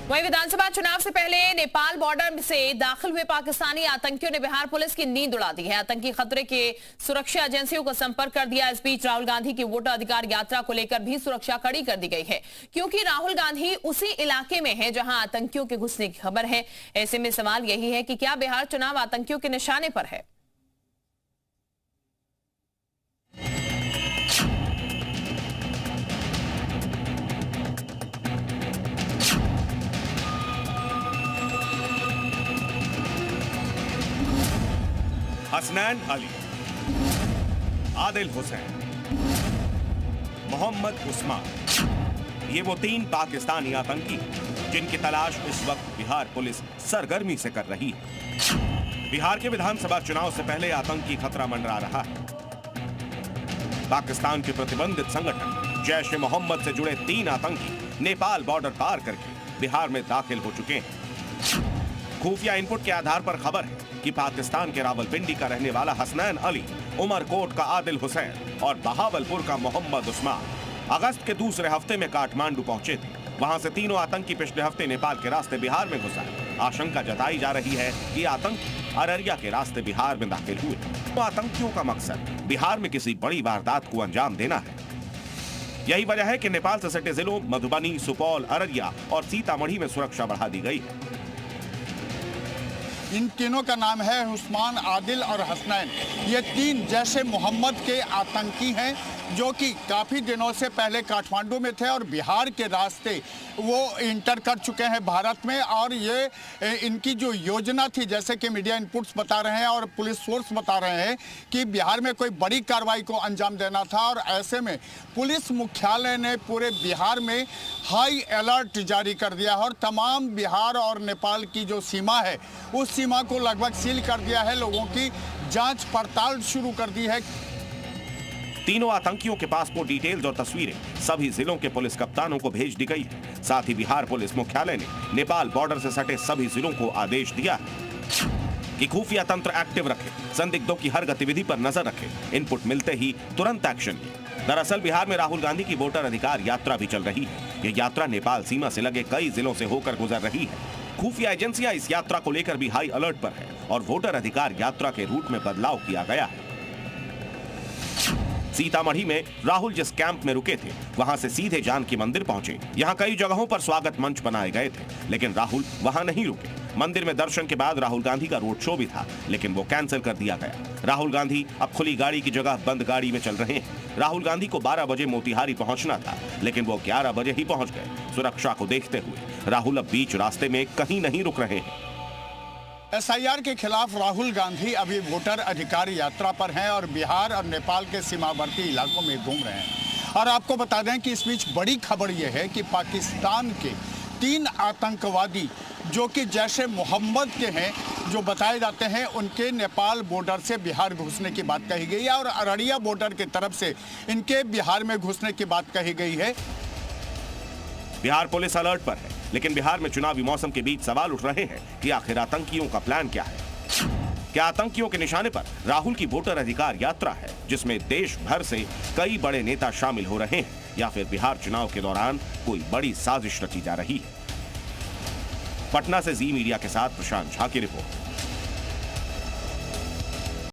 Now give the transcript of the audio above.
वहीं विधानसभा चुनाव से पहले नेपाल बॉर्डर से दाखिल हुए पाकिस्तानी आतंकियों ने बिहार पुलिस की नींद उड़ा दी है। आतंकी खतरे के सुरक्षा एजेंसियों को संपर्क कर दिया। इस बीच राहुल गांधी की वोटर अधिकार यात्रा को लेकर भी सुरक्षा कड़ी कर दी गई है, क्योंकि राहुल गांधी उसी इलाके में है जहां आतंकियों के घुसने की खबर है। ऐसे में सवाल यही है कि क्या बिहार चुनाव आतंकियों के निशाने पर है? हसनैन अली, आदिल हुसैन, मोहम्मद उस्मान, ये वो 3 पाकिस्तानी आतंकी जिनकी तलाश इस वक्त बिहार पुलिस सरगर्मी से कर रही है। बिहार के विधानसभा चुनाव से पहले आतंकी खतरा मंडरा रहा है। पाकिस्तान के प्रतिबंधित संगठन जैश ए मोहम्मद से जुड़े 3 आतंकी नेपाल बॉर्डर पार करके बिहार में दाखिल हो चुके हैं। खुफिया इनपुट के आधार पर खबर है कि पाकिस्तान के रावलपिंडी का रहने वाला हसनैन अली, उमरकोट का आदिल हुसैन और बहावलपुर का मोहम्मद उस्मान अगस्त के दूसरे हफ्ते में काठमांडू पहुंचे थे। वहां से तीनों आतंकी पिछले हफ्ते नेपाल के रास्ते बिहार में घुस आए। आशंका जताई जा रही है कि आतंकी अररिया के रास्ते बिहार में दाखिल हुए। तो आतंकियों का मकसद बिहार में किसी बड़ी वारदात को अंजाम देना है। यही वजह है कि नेपाल से सटे जिलों मधुबनी, सुपौल, अररिया और सीतामढ़ी में सुरक्षा बढ़ा दी गई है। इन तीनों का नाम है उस्मान, आदिल और हसनैन। ये 3 जैश ए मोहम्मद के आतंकी हैं जो कि काफ़ी दिनों से पहले काठमांडू में थे और बिहार के रास्ते वो इंटर कर चुके हैं भारत में। और ये इनकी जो योजना थी, जैसे कि मीडिया इनपुट्स बता रहे हैं और पुलिस सोर्स बता रहे हैं कि बिहार में कोई बड़ी कार्रवाई को अंजाम देना था। और ऐसे में पुलिस मुख्यालय ने पूरे बिहार में हाई अलर्ट जारी कर दिया है और तमाम बिहार और नेपाल की जो सीमा है उस सीमा को लगभग सील कर दिया है। लोगों की जांच पड़ताल शुरू कर दी है। तीनों आतंकियों के पासपोर्ट डिटेल्स और तस्वीरें सभी जिलों के पुलिस कप्तानों को भेज दी गई है। साथ ही बिहार पुलिस मुख्यालय ने नेपाल बॉर्डर से सटे सभी जिलों को आदेश दिया है कि खुफिया तंत्र एक्टिव रखे, संदिग्धों की हर गतिविधि पर नजर रखे, इनपुट मिलते ही तुरंत एक्शन ले। दरअसल बिहार में राहुल गांधी की वोटर अधिकार यात्रा भी चल रही है। यह यात्रा नेपाल सीमा से लगे कई जिलों से होकर गुजर रही है। खुफिया एजेंसियां इस यात्रा को लेकर भी हाई अलर्ट पर है और वोटर अधिकार यात्रा के रूट में बदलाव किया गया है। सीतामढ़ी में राहुल जिस कैंप में रुके थे वहां से सीधे जानकी मंदिर पहुंचे। यहां कई जगहों पर स्वागत मंच बनाए गए थे, लेकिन राहुल वहां नहीं रुके। मंदिर में दर्शन के बाद राहुल गांधी का रोड शो भी था, लेकिन वो कैंसिल कर दिया गया। राहुल गांधी अब खुली गाड़ी की जगह बंद गाड़ी में चल रहे हैं। राहुल गांधी को 12 बजे मोतिहारी पहुंचना था, लेकिन वो 11 बजे ही पहुंच गए। सुरक्षा को देखते हुए राहुल अब बीच रास्ते में कहीं नहीं रुक रहे हैं। SIR के खिलाफ राहुल गांधी अभी वोटर अधिकार यात्रा पर हैं और बिहार और नेपाल के सीमावर्ती इलाकों में घूम रहे हैं। और आपको बता दें कि इस बीच बड़ी खबर यह है कि पाकिस्तान के 3 आतंकवादी जो कि जैश ए मोहम्मद के हैं, जो बताए जाते हैं, उनके नेपाल बॉर्डर से बिहार घुसने की बात कही गई है और अररिया बॉर्डर की तरफ से इनके बिहार में घुसने की बात कही गई है। बिहार पुलिस अलर्ट पर है, लेकिन बिहार में चुनावी मौसम के बीच सवाल उठ रहे हैं कि आखिर आतंकियों का प्लान क्या है। क्या आतंकियों के निशाने पर राहुल की वोटर अधिकार यात्रा है, जिसमें देश भर से कई बड़े नेता शामिल हो रहे हैं, या फिर बिहार चुनाव के दौरान कोई बड़ी साजिश रची जा रही है? पटना से जी मीडिया के साथ प्रशांत झा की रिपोर्ट।